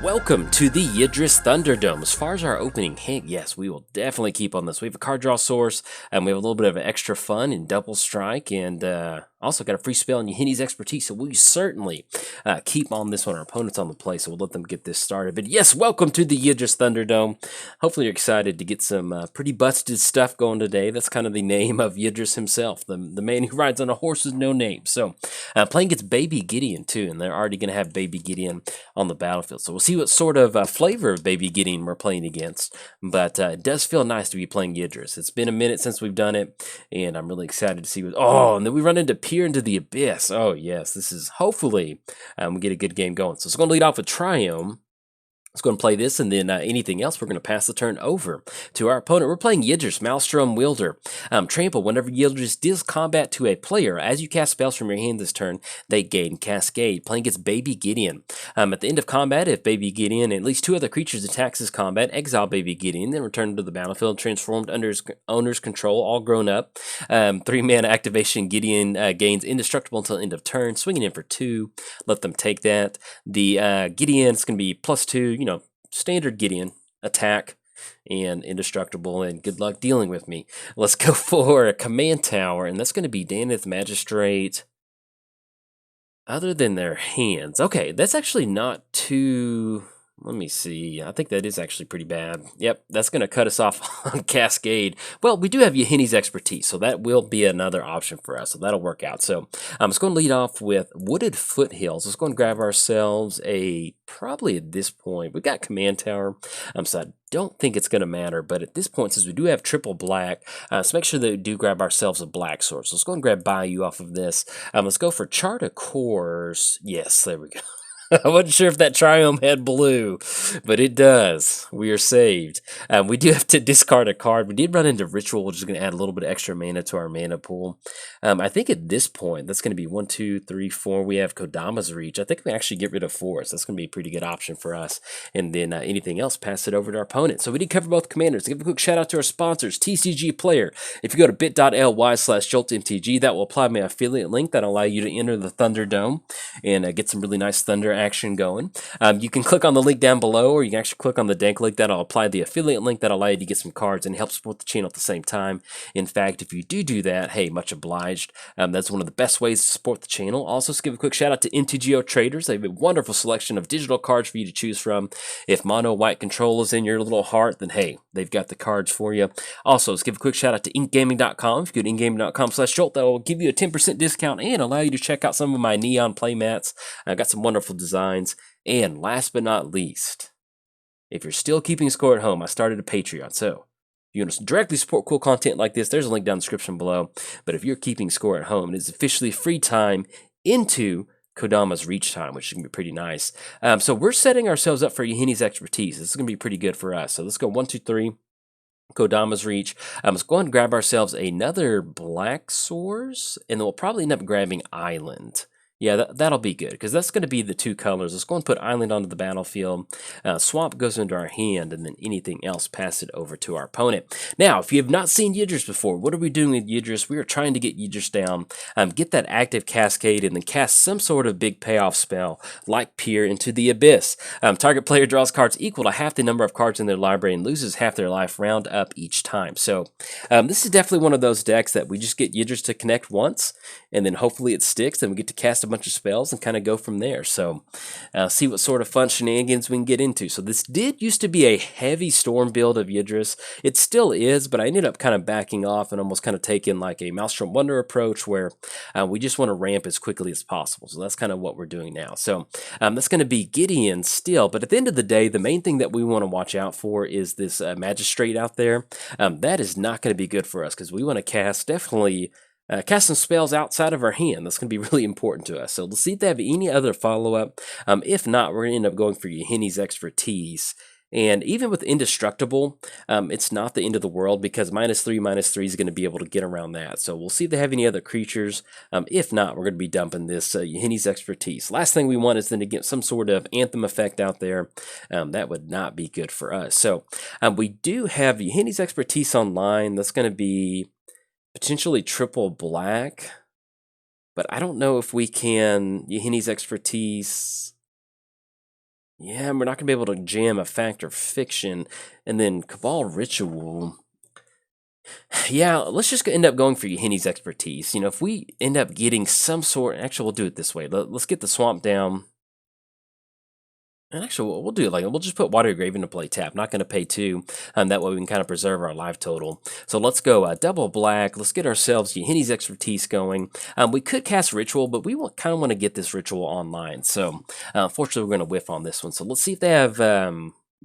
Welcome to the Yidris Thunderdome. As far as our opening hint, yes, we will definitely keep on this. We have a card draw source, and we have a little bit of extra fun in Double Strike, and also got a free spell in Yidris Expertise, so we certainly keep on this one. Our opponent's on the play, so we'll let them get this started. But yes, welcome to the Yidris Thunderdome. Hopefully you're excited to get some pretty busted stuff going today. That's kind of the name of Yidris himself, the man who rides on a horse with no name. So playing against Baby Gideon, too, and they're already going to have Baby Gideon on the battlefield. So we'll see what sort of flavor of Baby Gideon we're playing against. But it does feel nice to be playing Yidris. It's been a minute since we've done it, and I'm really excited to see what... Oh, and then we run into Peer into the Abyss. Oh, yes, this is hopefully we get a good game going. So it's going to lead off with Triome. Let's go and play this, and then anything else, we're going to pass the turn over to our opponent. We're playing Yidris, Maelstrom Wielder. Trample, whenever Yidris deals combat to a player, as you cast spells from your hand this turn, they gain Cascade. Playing against Baby Gideon. At the end of combat, if Baby Gideon and at least two other creatures attacks his combat, exile Baby Gideon, then return to the battlefield, transformed under his owner's control, all grown up. 3-mana activation, Gideon gains indestructible until end of turn, swinging in for 2. Let them take that. The Gideon is going to be +2, standard Gideon attack and indestructible, and good luck dealing with me. Let's go for a command tower, and that's going to be Daneth Magistrate. Other than their hands, okay, that's actually not too... Let me see. I think that is actually pretty bad. Yep, that's going to cut us off on Cascade. Well, we do have Yidris Expertise, so that will be another option for us, so that'll work out. So I'm just going to lead off with Wooded Foothills. Let's go and grab ourselves probably at this point, we've got Command Tower, so I don't think it's going to matter, but at this point, since we do have triple black, let's make sure that we do grab ourselves a black source. So let's go and grab Bayou off of this. Let's go for Chart of Course. Yes, there we go. I wasn't sure if that Triome had blue, but it does. We are saved. We do have to discard a card. We did run into Ritual, which is going to add a little bit of extra mana to our mana pool. I think at this point, that's going to be 1, 2, 3, 4. We have Kodama's Reach. I think we actually get rid of 4, so that's going to be a pretty good option for us. And then anything else, pass it over to our opponent. So we did cover both commanders. Give a quick shout out to our sponsors, TCG Player. If you go to bit.ly/Jolt MTG, that will apply my affiliate link that will allow you to enter the Thunderdome and get some really nice Thunder action going. You can click on the link down below, or you can actually click on the dank link that'll apply the affiliate link that'll allow you to get some cards and help support the channel at the same time. In fact, if you do that, hey, much obliged. That's one of the best ways to support the channel. Also, let's give a quick shout out to MTGOTraders. They have a wonderful selection of digital cards for you to choose from. If mono white control is in your little heart, then hey, they've got the cards for you. Also, let's give a quick shout out to inkgaming.com. If you go to inkgaming.com/Jolt, that will give you a 10% discount and allow you to check out some of my neon playmats. I've got some wonderful designs. And last but not least, if you're still keeping score at home, I started a Patreon. So if you want to directly support cool content like this, there's a link down in the description below. But if you're keeping score at home, it is officially free time into Kodama's Reach time, which is going to be pretty nice. So we're setting ourselves up for Yidris Expertise. This is going to be pretty good for us. So let's go 1, 2, 3. Kodama's Reach. Let's go ahead and grab ourselves another black source, and then we'll probably end up grabbing Island. Yeah, that'll be good, because that's going to be the 2 colors. Let's go and put Island onto the battlefield. Swamp goes into our hand, and then anything else, pass it over to our opponent. Now, if you have not seen Yidris before, what are we doing with Yidris? We are trying to get Yidris down, get that active Cascade, and then cast some sort of big payoff spell, like Peer into the Abyss. Target player draws cards equal to half the number of cards in their library and loses half their life, round up each time. So this is definitely one of those decks that we just get Yidris to connect once, and then hopefully it sticks, and we get to cast a bunch of spells and kind of go from there. So see what sort of fun shenanigans we can get into. So this did used to be a heavy storm build of Yidris. It still is, but I ended up kind of backing off and almost kind of taking like a Maelstrom Wielder approach where we just want to ramp as quickly as possible. So that's kind of what we're doing now. So that's going to be Gideon still, but at the end of the day, the main thing that we want to watch out for is this Magistrate out there. That is not going to be good for us, because we want to cast cast some spells outside of our hand. That's going to be really important to us. So let's see if they have any other follow-up. If not, we're going to end up going for Yidris Expertise. And even with Indestructible, it's not the end of the world, because -3/-3 is going to be able to get around that. So we'll see if they have any other creatures. If not, we're going to be dumping this Yidris Expertise. Last thing we want is then to get some sort of Anthem effect out there. That would not be good for us. So we do have Yidris Expertise online. That's going to be potentially triple black, but I don't know if we can Yidris Expertise Yeah, we're not going to be able to jam a Factor Fiction. And then Cabal Ritual. Yeah, let's just end up going for Yahini's Expertise. You know, if we end up getting some sort... Actually, we'll do it this way. Let's get the Swamp down. And actually, we'll do it like we'll just put Water Grave into play tap. Not going to pay 2. That way we can kind of preserve our life total. So let's go double black. Let's get ourselves Yahini's Expertise going. We could cast Ritual, but we kind of want to get this Ritual online. So unfortunately, we're going to whiff on this one. So let's see if they have...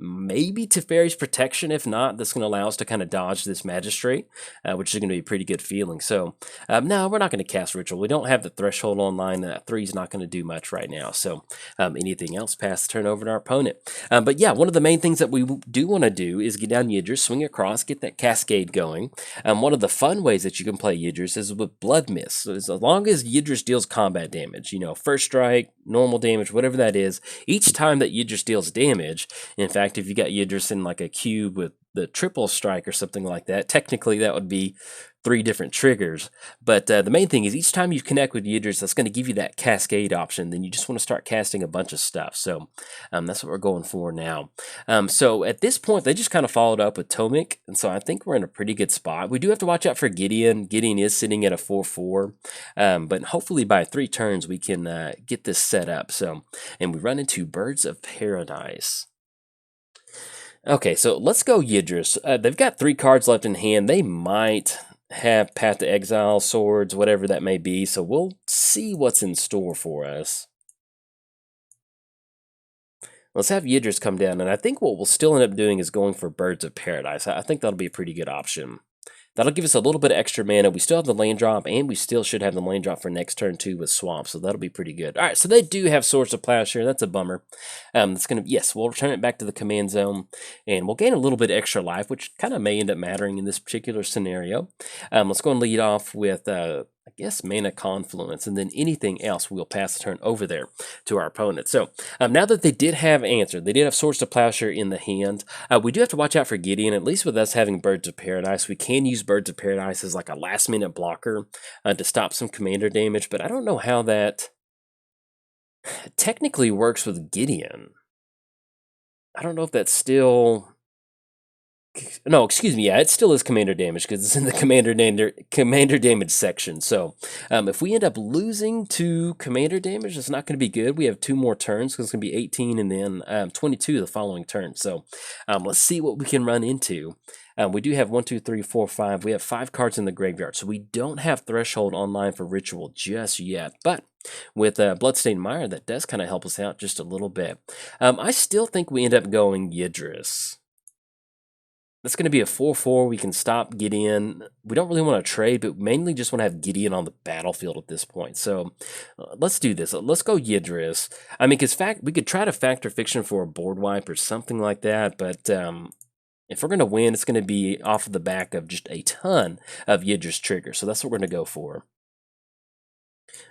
maybe Teferi's Protection. If not, that's going to allow us to kind of dodge this Magistrate, which is going to be a pretty good feeling. So, no, we're not going to cast Ritual. We don't have the Threshold online. 3 is not going to do much right now. So, anything else, pass the turn over to our opponent. But yeah, one of the main things that we do want to do is get down Yidris, swing across, get that Cascade going. One of the fun ways that you can play Yidris is with Blood Mist. So as long as Yidris deals combat damage, you know, first strike, normal damage, whatever that is, each time that Yidris deals damage, in fact, if you got Yidris in like a cube with the triple strike or something like that, technically that would be 3 different triggers. But the main thing is each time you connect with Yidris, that's going to give you that cascade option. Then you just want to start casting a bunch of stuff. So that's what we're going for now. So at this point, they just kind of followed up with Tomik. And so I think we're in a pretty good spot. We do have to watch out for Gideon. Gideon is sitting at a 4-4. But hopefully by 3 turns, we can get this set up. So, and we run into Birds of Paradise. Okay, so let's go Yidris. They've got 3 cards left in hand. They might have Path to Exile, Swords, whatever that may be. So we'll see what's in store for us. Let's have Yidris come down. And I think what we'll still end up doing is going for Birds of Paradise. I think that'll be a pretty good option. That'll give us a little bit of extra mana. We still have the land drop, and we still should have the land drop for next turn too with Swamp, so that'll be pretty good. All right, so they do have Swords of Plowshare. That's a bummer. That's gonna yes, we'll return it back to the command zone, and we'll gain a little bit of extra life, which kind of may end up mattering in this particular scenario. Let's go and lead off with I guess Mana Confluence, and then anything else we'll pass the turn over there to our opponent. So now that they did have answered, they did have Swords to Plowshare in the hand. We do have to watch out for Gideon. At least with us having Birds of Paradise, we can use Birds of Paradise as like a last minute blocker to stop some commander damage, but I don't know how that technically works with Gideon. I don't know if that's still... No, excuse me. Yeah, it still is commander damage because it's in the commander damage section. So if we end up losing to commander damage, it's not going to be good. We have 2 more turns because it's going to be 18 and then 22 the following turn. So let's see what we can run into. We do have 1, 2, 3, 4, 5. We have 5 cards in the graveyard. So we don't have Threshold online for Ritual just yet. But with Bloodstained Mire, that does kind of help us out just a little bit. I still think we end up going Yidris. That's going to be a 4-4. We can stop Gideon. We don't really want to trade, but mainly just want to have Gideon on the battlefield at this point. So let's do this. Let's go Yidris. I mean, because we could try to Factor Fiction for a board wipe or something like that, but if we're going to win, it's going to be off of the back of just a ton of Yidris triggers. So that's what we're going to go for.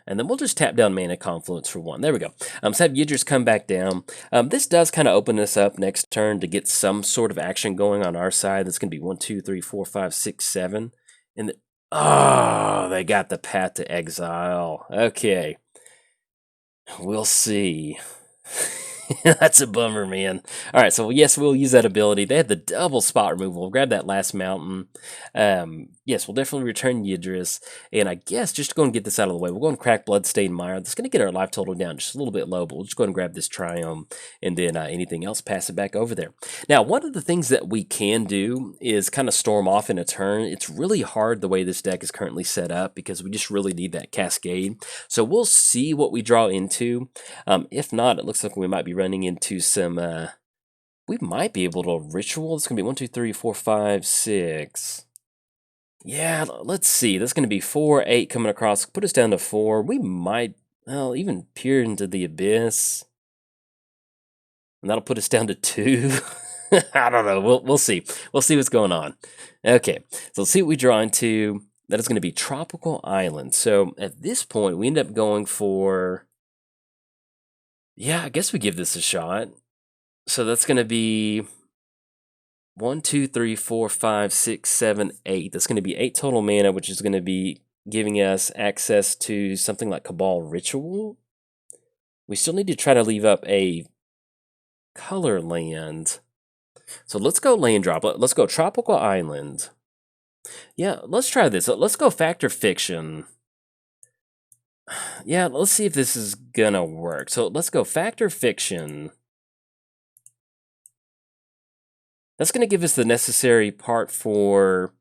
And then we'll just tap down Mana Confluence for 1. There we go. So have Yidris come back down. This does kind of open us up next turn to get some sort of action going on our side. That's going to be 1, 2, 3, 4, 5, 6, 7. And oh, they got the Path to Exile. Okay. We'll see. That's a bummer, man. All right, so yes, we'll use that ability. They had the double spot removal. We'll grab that last mountain. Yes, we'll definitely return Yidris. And I guess just to go and get this out of the way, we'll go and crack Bloodstained Mire. That's going to get our life total down just a little bit low, but we'll just go and grab this Triumph, and then anything else, pass it back over there. Now, one of the things that we can do is kind of storm off in a turn. It's really hard the way this deck is currently set up because we just really need that Cascade. So we'll see what we draw into. If not, it looks like we might be running into some... we might be able to Ritual. It's going to be 1, 2, 3, 4, 5, 6... Yeah, let's see. That's going to be 4, 8 coming across. Put us down to 4. We might, well, even peer into the abyss. And that'll put us down to 2. I don't know. We'll see. We'll see what's going on. Okay, so let's see what we draw into. That is going to be Tropical Island. So at this point, we end up going for... Yeah, I guess we give this a shot. So that's going to be... 1, 2, 3, 4, 5, 6, 7, 8. That's going to be 8 total mana, which is going to be giving us access to something like Cabal Ritual. We still need to try to leave up a color land. So let's go land drop. Let's go Tropical Island. Yeah, let's try this. Let's go Factor Fiction. Yeah, let's see if this is gonna work. So let's go Factor Fiction. That's gonna give us the necessary part for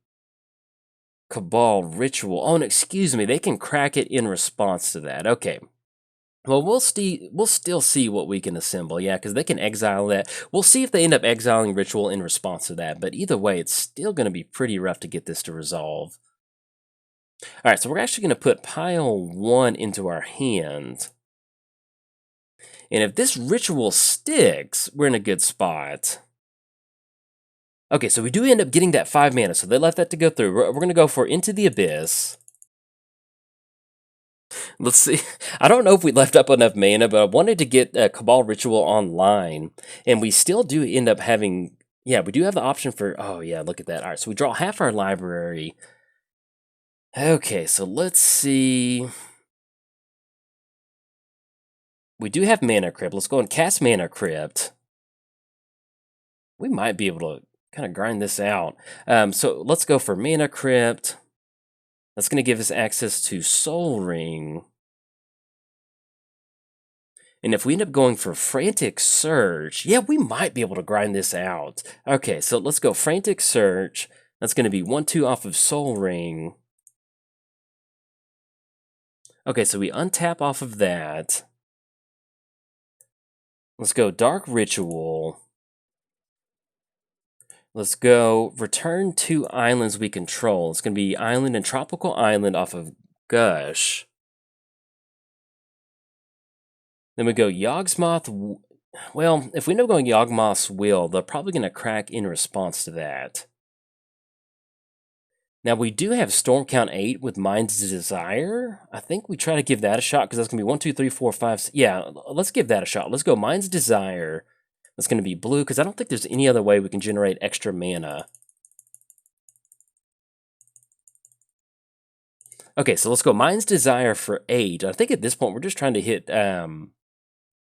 Cabal Ritual. Oh, and excuse me, they can crack it in response to that. Okay. Well, we'll still see what we can assemble, yeah, because they can exile that. We'll see if they end up exiling Ritual in response to that, but either way, it's still going to be pretty rough to get this to resolve. All right, so we're actually going to put pile 1 into our hand. And if this Ritual sticks, we're in a good spot. Okay, so we do end up getting that 5 mana, so they left that to go through. We're going to go for Into the Abyss. Let's see. I don't know if we left up enough mana, but I wanted to get Cabal Ritual online, and we still do end up having... Yeah, we do have the option for... Oh, yeah, look at that. All right, so we draw half our library. Okay, so let's see. We do have Mana Crypt. Let's go and cast Mana Crypt. We might be able to kind of grind this out. So let's go for Mana Crypt. That's going to give us access to Soul Ring. And if we end up going for Frantic Search, yeah, we might be able to grind this out. Okay, so let's go Frantic Search. That's going to be 1/2 off of Soul Ring. Okay, so we untap off of that. Let's go Dark Ritual. Let's go return 2 islands we control. It's going to be Island and Tropical Island off of Gush. Then we go Yawgmoth. Well, if we end up going Yawgmoth's Will, they're probably going to crack in response to that. Now, we do have Storm Count 8 with Mind's Desire. I think we try to give that a shot because that's going to be 1, 2, 3, 4, 5. Yeah, let's give that a shot. Let's go Mind's Desire. That's going to be blue because I don't think there's any other way we can generate extra mana. Okay, so let's go Mind's Desire for 8. I think at this point we're just trying to hit,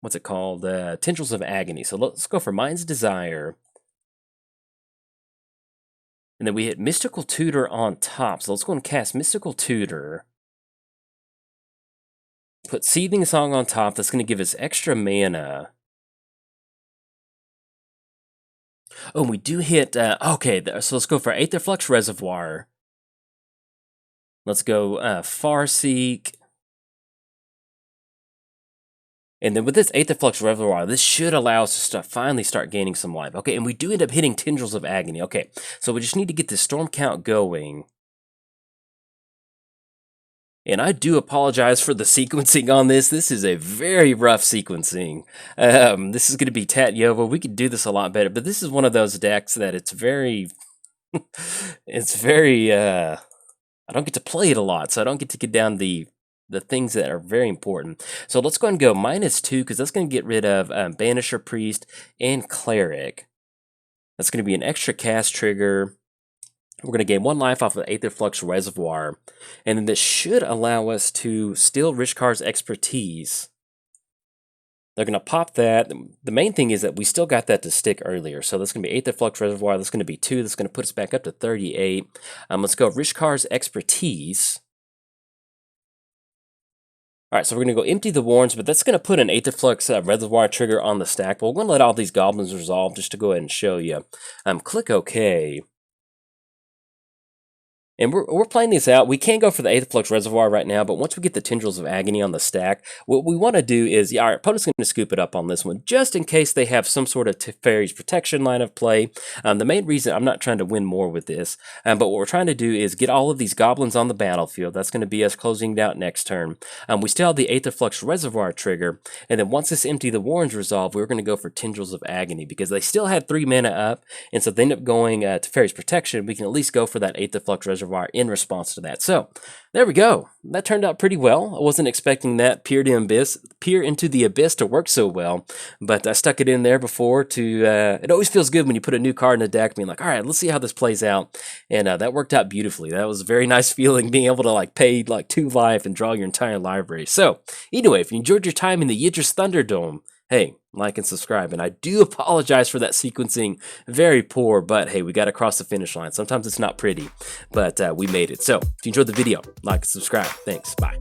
what's it called? Tendrils of Agony. So let's go for Mind's Desire. And then we hit Mystical Tutor on top. So let's go and cast Mystical Tutor. Put Seething Song on top. That's going to give us extra mana. Oh, and we do hit... okay, so let's go for Aether Flux Reservoir. Let's go Farseek. And then with this Aether Flux Reservoir, this should allow us to finally start gaining some life. Okay, and we do end up hitting Tendrils of Agony. Okay, so we just need to get this Storm Count going. And I do apologize for the sequencing on this. This is a very rough sequencing. This is going to be Tatyova. We could do this a lot better, but this is one of those decks that it's very... it's very... I don't get to play it a lot, so I don't get to get down the things that are very important. So let's go ahead and go -2, because that's going to get rid of Banisher Priest and Cleric. That's going to be an extra cast trigger. We're going to gain 1 life off of Aether Flux Reservoir. And then this should allow us to steal Rishkar's Expertise. They're going to pop that. The main thing is that we still got that to stick earlier. So that's going to be Aether Flux Reservoir. That's going to be 2. That's going to put us back up to 38. Let's go Rishkar's Expertise. All right, so we're going to go Empty the Warrens, but that's going to put an Aether Flux Reservoir trigger on the stack. But we're going to let all these goblins resolve just to go ahead and show you. Click OK. And we're playing this out. We can't go for the Aether Flux Reservoir right now, but once we get the Tendrils of Agony on the stack, what we want to do is, yeah, our opponent's going to scoop it up on this one, just in case they have some sort of Teferi's Protection line of play. The main reason, I'm not trying to win more with this, but what we're trying to do is get all of these goblins on the battlefield. That's going to be us closing it out next turn. We still have the Aether Flux Reservoir trigger, and then once this Empty the Warrens resolve, we're going to go for Tendrils of Agony, because they still had 3 mana up, and so if they end up going Teferi's Protection, we can at least go for that Aether Flux Reservoir in response to that. So there we go. That turned out pretty well. I wasn't expecting that Peer into the Abyss to work so well, but I stuck it in there before to, it always feels good when you put a new card in the deck being like, all right, let's see how this plays out. And that worked out beautifully. That was a very nice feeling, being able to like pay like 2 life and draw your entire library. So anyway, if you enjoyed your time in the Yidris Thunderdome, hey, like and subscribe. And I do apologize for that sequencing. Very poor, but hey, we got to cross the finish line. Sometimes it's not pretty, but we made it. So if you enjoyed the video, like and subscribe. Thanks. Bye.